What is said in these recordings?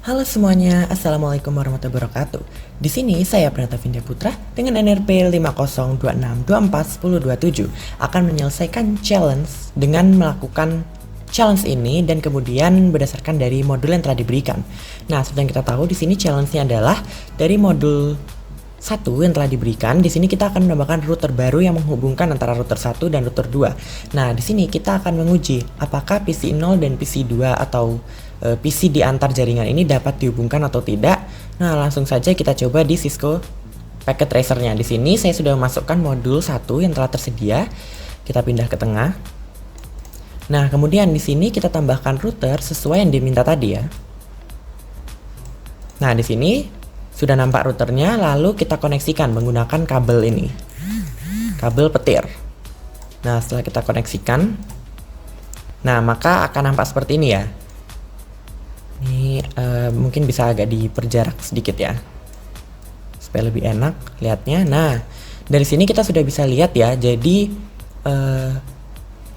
Halo semuanya, Assalamualaikum warahmatullahi wabarakatuh. Di sini saya Pranata Vindya Putra dengan NRP 5026241027 akan menyelesaikan challenge dengan melakukan challenge ini dan kemudian berdasarkan dari modul yang telah diberikan. Nah, seperti yang kita tahu di sini challenge-nya adalah dari modul 1 yang telah diberikan. Di sini kita akan menambahkan router baru yang menghubungkan antara router 1 dan router 2. Nah, di sini kita akan menguji apakah PC 0 dan PC 2 atau PC di antar jaringan ini dapat dihubungkan atau tidak. Nah, langsung saja kita coba di Cisco Packet Tracer-nya. Di sini saya sudah memasukkan modul 1 yang telah tersedia. Kita pindah ke tengah. Nah, kemudian di sini kita tambahkan router sesuai yang diminta tadi ya. Nah, di sini sudah nampak routernya, lalu kita koneksikan menggunakan kabel ini. Kabel petir. Nah, setelah kita koneksikan, nah maka akan nampak seperti ini ya. Ini mungkin bisa agak diperjarak sedikit ya, supaya lebih enak lihatnya. Nah, dari sini kita sudah bisa lihat ya. Jadi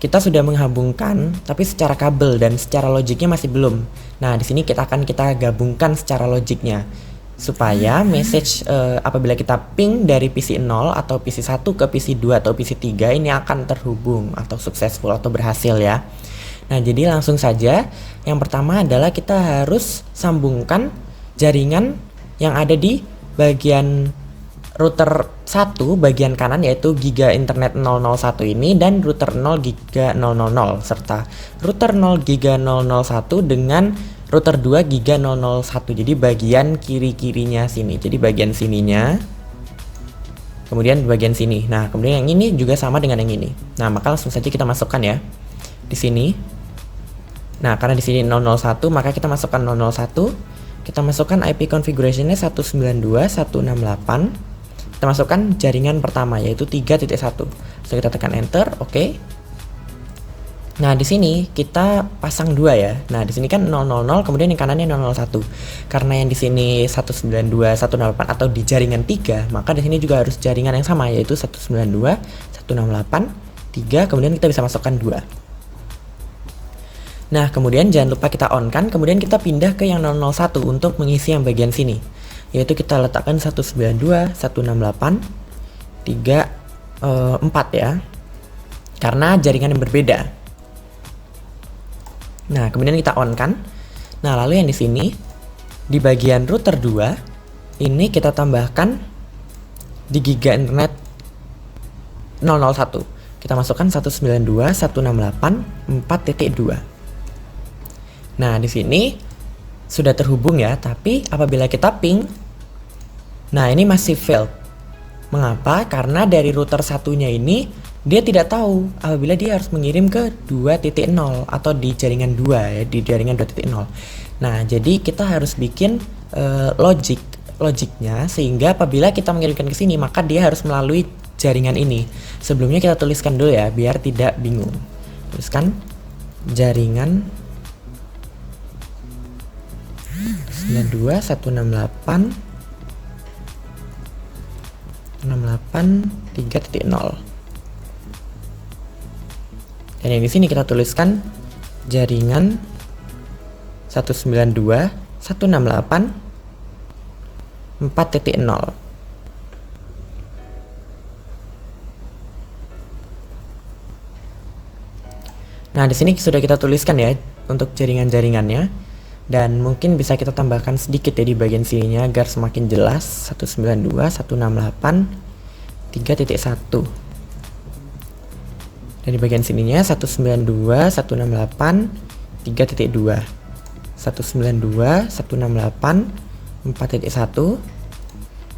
kita sudah menghubungkan, tapi secara kabel dan secara logiknya masih belum. Nah, di sini kita gabungkan secara logiknya supaya message apabila kita ping dari PC 0 atau PC 1 ke PC 2 atau PC 3 ini akan terhubung atau successful atau berhasil ya. Nah, jadi langsung saja yang pertama adalah kita harus sambungkan jaringan yang ada di bagian router 1 bagian kanan, yaitu Giga Internet 001 ini, dan router 0 Giga 000 serta router 0 Giga 001 dengan router 2 Giga 001. Jadi bagian kiri-kirinya sini. Jadi bagian sininya. Kemudian bagian sini. Nah, kemudian yang ini juga sama dengan yang ini. Nah, maka langsung saja kita masukkan ya di sini. Nah, karena di sini 001, maka kita masukkan 001. Kita masukkan IP configuration-nya 192.168. Kita masukkan jaringan pertama yaitu 3.1. So, kita tekan enter, oke. Nah, di sini kita pasang 2 ya. Nah, di sini kan 000, kemudian yang kanannya 001. Karena yang di sini 192.168 atau di jaringan 3, maka di sini juga harus jaringan yang sama yaitu 192.168 3, kemudian kita bisa masukkan 2. Nah, kemudian jangan lupa kita on kan, kemudian kita pindah ke yang 001 untuk mengisi yang bagian sini. Yaitu kita letakkan 192.168 4 ya. Karena jaringan yang berbeda. Nah, kemudian kita on kan. Nah, lalu yang di sini di bagian router 2 ini kita tambahkan di Giga Internet 001. Kita masukkan 192.168 4.2. Nah, di sini sudah terhubung ya, tapi apabila kita ping, nah ini masih failed. Mengapa? Karena dari router satunya ini dia tidak tahu apabila dia harus mengirim ke 2.0 atau di jaringan 2 ya, di jaringan 2.0. Nah, jadi kita harus bikin logiknya sehingga apabila kita mengirimkan ke sini, maka dia harus melalui jaringan ini. Sebelumnya kita tuliskan dulu ya, biar tidak bingung. Tuliskan jaringan 92.168 3.0. Dan yang di sini kita tuliskan jaringan 192.168 4.0. Nah, di sini sudah kita tuliskan ya untuk jaringan-jaringannya. Dan mungkin bisa kita tambahkan sedikit ya di bagian sininya agar semakin jelas. 192.168 3.1. Dan di bagian sininya 192.168 3.2. 192.168 4.1.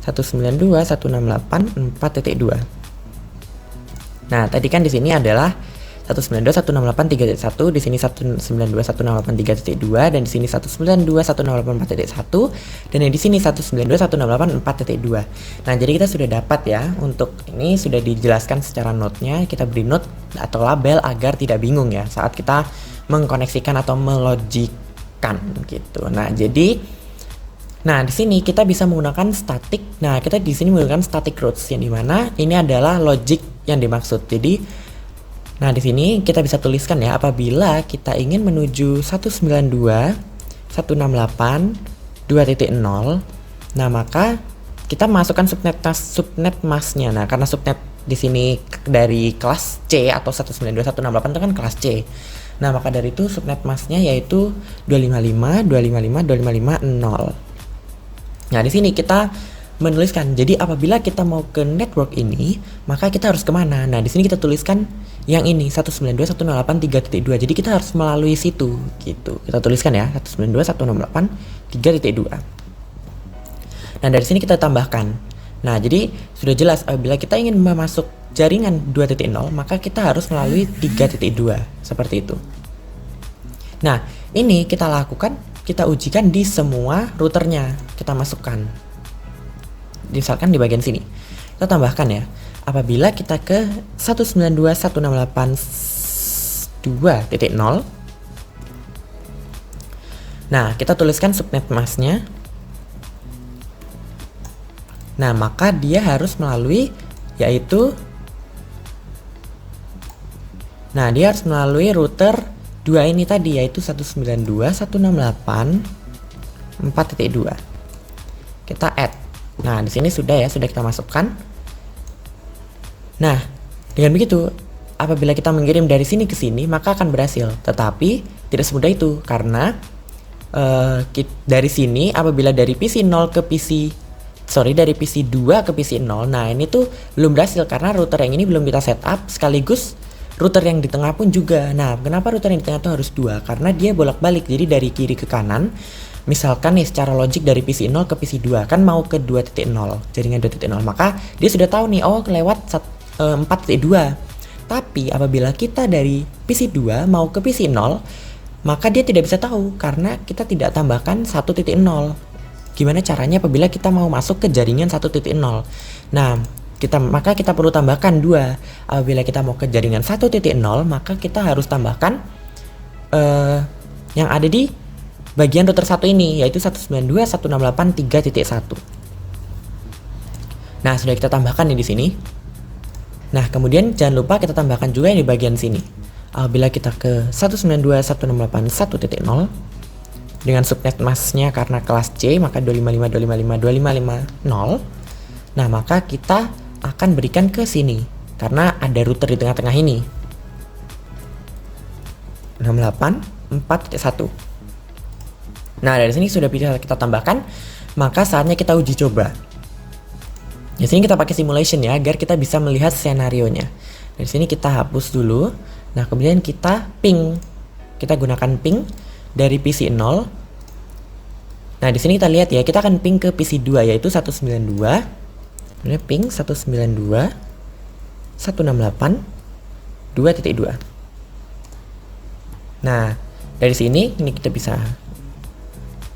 192.168 4.2. Nah, tadi kan di sini adalah 192.168 3.1, di sini 192.168 3.2, dan di sini 192.168 4.1, dan yang di sini 192.168 4.2. Nah, jadi kita sudah dapat ya, untuk ini sudah dijelaskan secara note-nya, kita beri note atau label agar tidak bingung ya saat kita mengkoneksikan atau melogikkan gitu. Nah, jadi di sini kita bisa menggunakan static. Nah, kita di sini menggunakan static routes yang dimana ini adalah logic yang dimaksud. Jadi nah, di sini kita bisa tuliskan ya, apabila kita ingin menuju 192.168 2.0. Nah, maka kita masukkan subnet masknya. Nah, karena subnet di sini dari kelas C atau 192.168 itu kan kelas C. Nah, maka dari itu subnet masknya yaitu 255.255.255.0. Nah, di sini kita menuliskan, jadi apabila kita mau ke network ini, maka kita harus kemana? Nah, di sini kita tuliskan yang ini 192.168.3.2. Jadi kita harus melalui situ gitu. Kita tuliskan ya 192.168.3.2. Nah, dari sini kita tambahkan. Nah, jadi sudah jelas apabila kita ingin masuk jaringan 2.0, maka kita harus melalui 3.2 seperti itu. Nah, ini kita lakukan, kita ujikan di semua routernya. Kita masukkan. Misalkan di bagian sini. Kita tambahkan ya. Apabila kita ke 192.168.2.0. Nah, kita tuliskan subnet masknya. Nah, maka dia harus melalui yaitu dia harus melalui router 2 ini tadi, yaitu 192.168.4.2. Kita add. Nah, di sini sudah kita masukkan. Nah, dengan begitu apabila kita mengirim dari sini ke sini maka akan berhasil. Tetapi tidak semudah itu karena dari sini apabila dari PC 0 ke dari PC 2 ke PC 0, nah ini tuh belum berhasil karena router yang ini belum kita setup, sekaligus router yang di tengah pun juga. Nah, kenapa router yang di tengah tuh harus 2? Karena dia bolak-balik, jadi dari kiri ke kanan. Misalkan nih secara logik dari PC 0 ke PC 2 kan mau ke 2.0, jaringan 2.0, maka dia sudah tahu nih, oh lewat 4.2. Tapi apabila kita dari PC 2 mau ke PC 0, maka dia tidak bisa tahu karena kita tidak tambahkan 1.0. Gimana caranya apabila kita mau masuk ke jaringan 1.0? Nah, maka kita perlu tambahkan 2. Apabila kita mau ke jaringan 1.0, maka kita harus tambahkan yang ada di bagian router 1 ini, yaitu 192.168.3.1. Nah, sudah kita tambahkan nih di sini. Nah, kemudian jangan lupa kita tambahkan juga yang di bagian sini. Apabila kita ke 192.168.1.0 dengan subnet masknya karena kelas C, maka 255.255.255.0. Nah, maka kita akan berikan ke sini karena ada router di tengah-tengah ini. 68.4.1. Nah, dari sini sudah bisa kita tambahkan, maka saatnya kita uji coba. Di sini kita pakai simulation ya, agar kita bisa melihat skenario-nya. Dari sini kita hapus dulu. Nah, kemudian kita ping. Kita gunakan ping dari PC 0. Nah, di sini kita lihat ya, kita akan ping ke PC 2 yaitu 192. Kemudian ping 192.168.2.2. Nah, dari sini ini kita bisa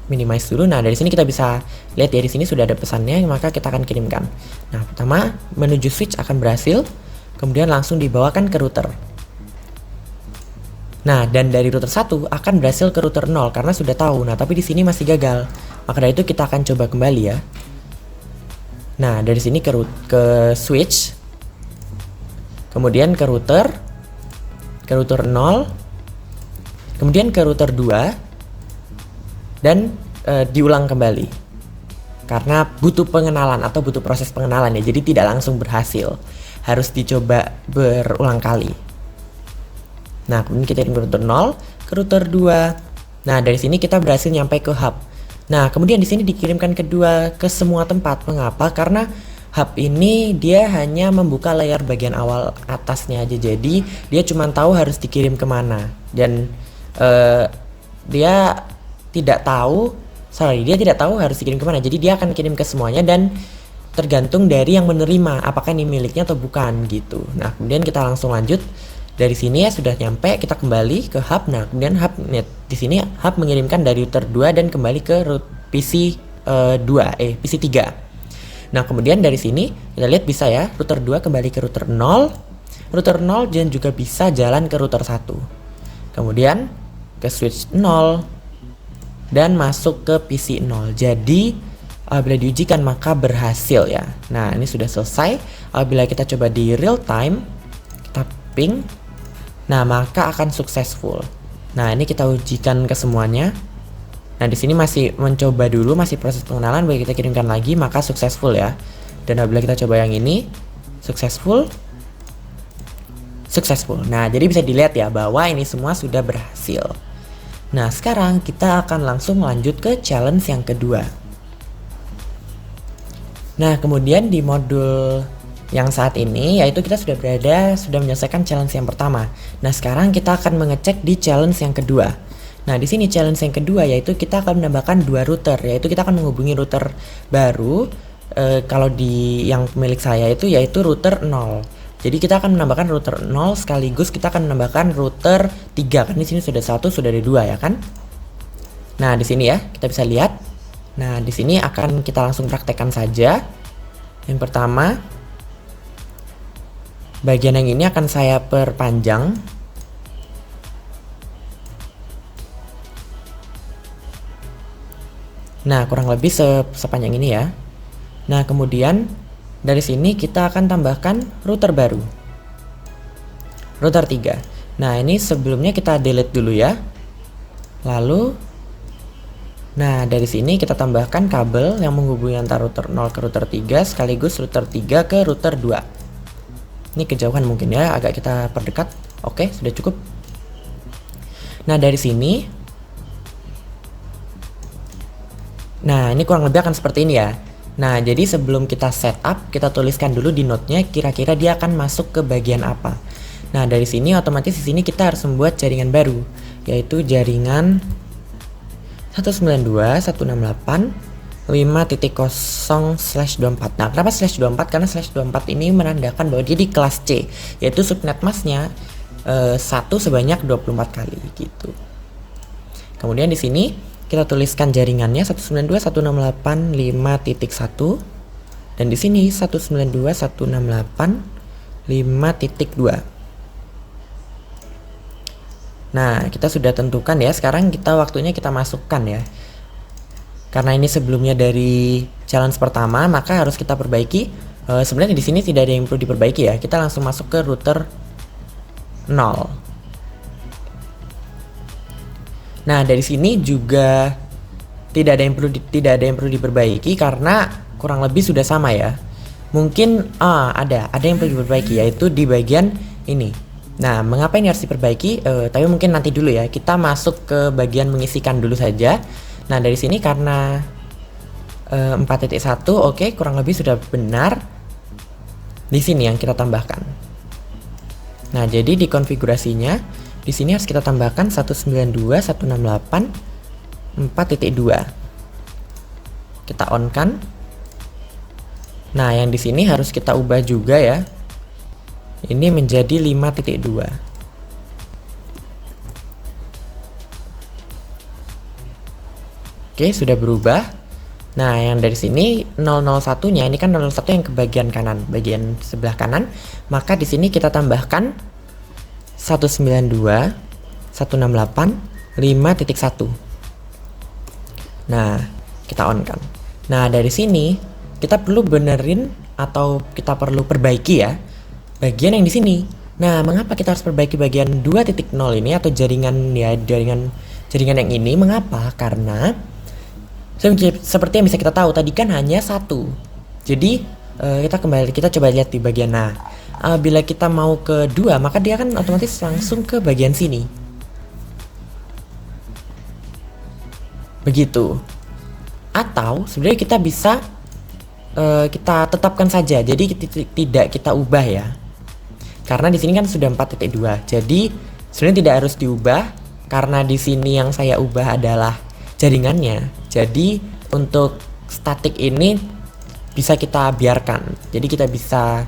minimize dulu. Nah, dari sini kita bisa lihat ya, di sini sudah ada pesannya, maka kita akan kirimkan. Nah, pertama menuju switch akan berhasil, kemudian langsung dibawakan ke router. Nah, dan dari router 1 akan berhasil ke router 0 karena sudah tahu. Nah, tapi di sini masih gagal. Maka dari itu kita akan coba kembali ya. Nah, dari sini ke switch. Kemudian ke router 0. Kemudian ke router 2. Dan diulang kembali. Karena butuh pengenalan atau butuh proses pengenalan ya. Jadi tidak langsung berhasil. Harus dicoba berulang kali. Nah, kemudian kita kirim ke router 0, ke router 2. Nah, dari sini kita berhasil nyampe ke hub. Nah, kemudian di sini dikirimkan ke semua tempat. Mengapa? Karena hub ini dia hanya membuka layar bagian awal atasnya aja. Jadi, dia cuma tahu harus dikirim kemana. Dan dia tidak tahu harus dikirim kemana. Jadi, dia akan kirim ke semuanya dan tergantung dari yang menerima, apakah ini miliknya atau bukan gitu. Nah, kemudian kita langsung lanjut. Dari sini ya sudah nyampe, kita kembali ke hub. Nah, kemudian hub di sini hub mengirimkan dari router 2 dan kembali ke PC 3. Nah, kemudian dari sini kita lihat bisa ya, router 2 kembali ke router 0. Router 0 dan juga bisa jalan ke router 1. Kemudian ke switch 0 dan masuk ke PC 0. Jadi apabila diujikan maka berhasil ya. Nah, ini sudah selesai. Apabila kita coba di real time, kita ping. Nah, maka akan successful. Nah, ini kita ujikan ke semuanya. Nah, di sini masih mencoba dulu, masih proses pengenalan, baru kita kirimkan lagi, maka successful ya. Dan apabila kita coba yang ini, successful. Nah, jadi bisa dilihat ya bahwa ini semua sudah berhasil. Nah, sekarang kita akan langsung lanjut ke challenge yang kedua. Nah, kemudian di modul yang saat ini, yaitu kita sudah menyelesaikan challenge yang pertama. Nah, sekarang kita akan mengecek di challenge yang kedua. Nah, di sini challenge yang kedua yaitu kita akan menambahkan 2 router, yaitu kita akan menghubungi router baru. Kalau di yang milik saya itu yaitu router 0. Jadi kita akan menambahkan router 0 sekaligus kita akan menambahkan router 3. Kan di sini sudah 1, sudah ada 2 ya kan? Nah, di sini ya, kita bisa lihat. Nah, di sini akan kita langsung praktekkan saja. Yang pertama, bagian yang ini akan saya perpanjang. Nah, kurang lebih sepanjang ini ya. Nah, kemudian dari sini kita akan tambahkan router baru. Router 3. Nah, ini sebelumnya kita delete dulu ya. Lalu, nah dari sini kita tambahkan kabel yang menghubungi antara router 0 ke router 3 sekaligus router 3 ke router 2. Ini kejauhan mungkin ya, agak kita perdekat. Oke, sudah cukup. Nah, dari sini, nah ini kurang lebih akan seperti ini ya. Nah, jadi sebelum kita setup, kita tuliskan dulu di note-nya kira-kira dia akan masuk ke bagian apa. Nah, dari sini otomatis di sini kita harus membuat jaringan baru, yaitu jaringan 192.168.5.0/24. Nah, kenapa /24? Karena /24 ini menandakan bahwa dia di kelas C, yaitu subnet masknya 1 sebanyak 24 kali gitu. Kemudian di sini kita tuliskan jaringannya 192.168.5.1 dan di sini 192.168.5.2. Nah, kita sudah tentukan ya. Sekarang waktunya kita masukkan ya. Karena ini sebelumnya dari challenge pertama, maka harus kita perbaiki. Sebenarnya di sini tidak ada yang perlu diperbaiki ya. Kita langsung masuk ke router 0. Nah, dari sini juga tidak ada yang perlu diperbaiki karena kurang lebih sudah sama ya. Mungkin ada yang perlu diperbaiki, yaitu di bagian ini. Nah, mengapa ini harus diperbaiki? Tapi mungkin nanti dulu ya. Kita masuk ke bagian mengisikan dulu saja. Nah, dari sini karena 4.1, oke, kurang lebih sudah benar. Di sini yang kita tambahkan. Nah, jadi di konfigurasinya di sini harus kita tambahkan 192.168.4.2. Kita on kan. Nah, yang di sini harus kita ubah juga ya. Ini menjadi 5.2. Oke, sudah berubah. Nah, yang dari sini 001-nya ini kan 001 yang ke bagian kanan, bagian sebelah kanan. Maka di sini kita tambahkan 192.168.5.1. Nah, kita on kan. Nah, dari sini kita perlu benerin atau kita perlu perbaiki ya bagian yang di sini. Nah, mengapa kita harus perbaiki bagian 2.0 ini atau jaringan yang ini? Mengapa? Karena seperti yang bisa kita tahu tadi kan hanya 1. Jadi kita coba lihat di bagian. Nah, bila kita mau ke 2, maka dia kan otomatis langsung ke bagian sini. Begitu. Atau sebenarnya kita bisa kita tetapkan saja. Jadi tidak kita ubah ya. Karena di sini kan sudah 4.2. Jadi sebenarnya tidak harus diubah karena di sini yang saya ubah adalah jaringannya. Jadi untuk statik ini bisa kita biarkan. Jadi kita bisa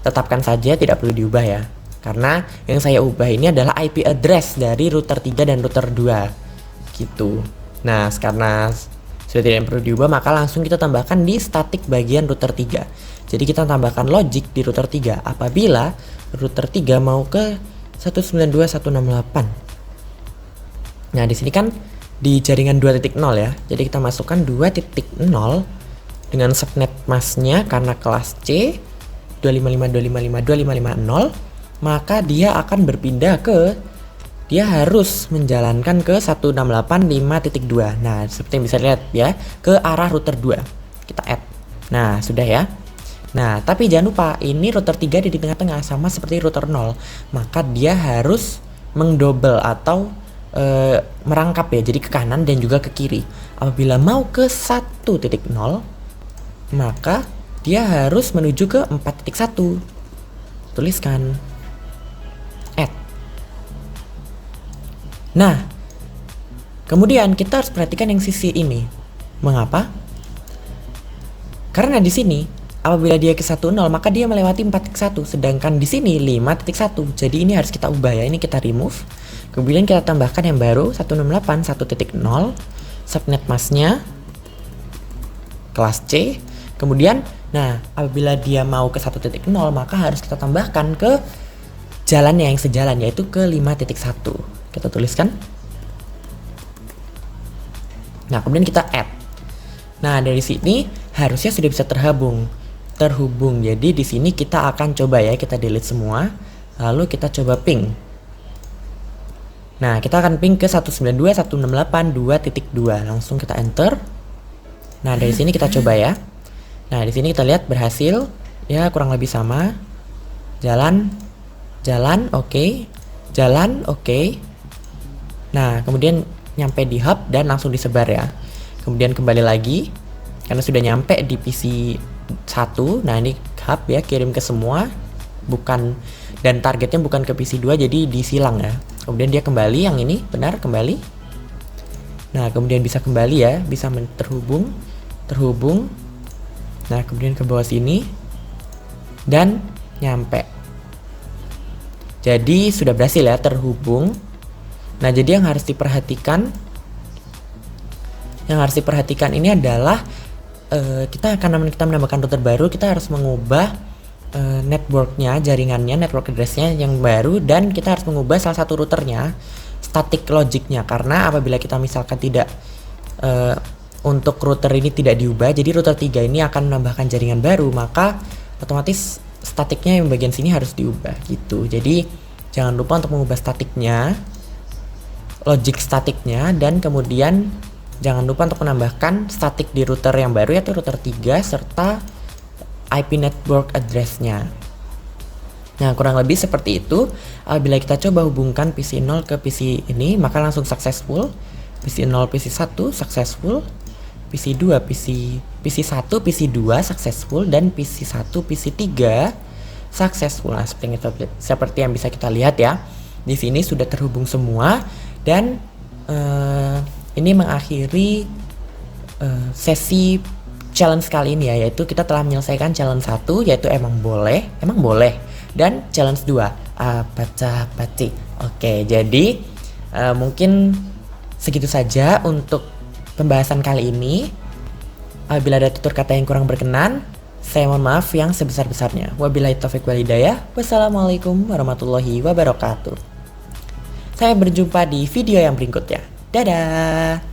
tetapkan saja, tidak perlu diubah ya. Karena yang saya ubah ini adalah IP address dari router 3 dan router 2 gitu. Nah, karena sudah tidak perlu diubah, maka langsung kita tambahkan di statik bagian router 3. Jadi kita tambahkan logic di router 3 apabila router 3 mau ke 192.168. Nah, di sini kan di jaringan 2.0 ya. Jadi kita masukkan 2.0 dengan subnet masknya karena kelas C 255.255.255.0, maka dia akan berpindah ke dia harus menjalankan ke 168.5.2. Nah, seperti yang bisa lihat ya, ke arah router 2. Kita add. Nah, sudah ya. Nah, tapi jangan lupa ini router 3 di tengah-tengah sama seperti router 0. Maka dia harus mengdouble atau merangkap ya, jadi ke kanan dan juga ke kiri. Apabila mau ke 1.0, maka dia harus menuju ke 4.1. Tuliskan add. Nah, kemudian kita harus perhatikan yang sisi ini. Mengapa? Karena di sini apabila dia ke 1.0 maka dia melewati 4.1, sedangkan di sini 5.1. Jadi ini harus kita ubah ya. Ini kita remove. Kemudian kita tambahkan yang baru 168.1.0 subnet masknya kelas C. Kemudian nah, apabila dia mau ke 1.0 maka harus kita tambahkan ke jalannya yang sejalan, yaitu ke 5.1. Kita tuliskan. Nah, kemudian kita add. Nah, dari sini harusnya sudah bisa terhubung. Jadi di sini kita akan coba ya, kita delete semua. Lalu kita coba ping. Nah, kita akan ping ke 192.168.2.2. Langsung kita enter. Nah, dari sini kita coba ya. Nah, di sini kita lihat berhasil. Ya, kurang lebih sama. Jalan, oke. Jalan, oke. Nah, kemudian nyampe di hub dan langsung disebar ya. Kemudian kembali lagi karena sudah nyampe di PC 1. Nah, ini hub ya, kirim ke semua. Bukan, dan targetnya bukan ke PC 2, jadi disilang ya. Kemudian dia kembali, yang ini benar kembali. Nah, kemudian bisa kembali ya, bisa terhubung. Nah, kemudian ke bawah sini dan nyampe. Jadi sudah berhasil ya terhubung. Nah, jadi yang harus diperhatikan ini adalah kita menambahkan router baru, kita harus mengubah networknya, jaringannya, network addressnya yang baru, dan kita harus mengubah salah satu routernya, static logicnya, karena apabila kita misalkan tidak untuk router ini tidak diubah, jadi router 3 ini akan menambahkan jaringan baru, maka otomatis statiknya yang bagian sini harus diubah gitu. Jadi jangan lupa untuk mengubah statiknya, logic statiknya, dan kemudian jangan lupa untuk menambahkan statik di router yang baru yaitu router 3 serta IP network address-nya. Nah, kurang lebih seperti itu. Apabila kita coba hubungkan PC 0 ke PC ini, maka langsung successful. PC 0, PC 1 successful. PC 2, PC 1, PC 2 successful, dan PC 1, PC 3 successful. Nah, seperti yang bisa kita lihat ya. Di sini sudah terhubung semua, dan ini mengakhiri sesi challenge kali ini ya, yaitu kita telah menyelesaikan challenge 1 yaitu emang boleh, dan challenge 2 baca-baci. Oke, jadi mungkin segitu saja untuk pembahasan kali ini. Apabila ada tutur kata yang kurang berkenan, saya mohon maaf yang sebesar-besarnya. Wabillahi taufiq wal hidayah. Wassalamualaikum warahmatullahi wabarakatuh. Sampai berjumpa di video yang berikutnya. Dadah.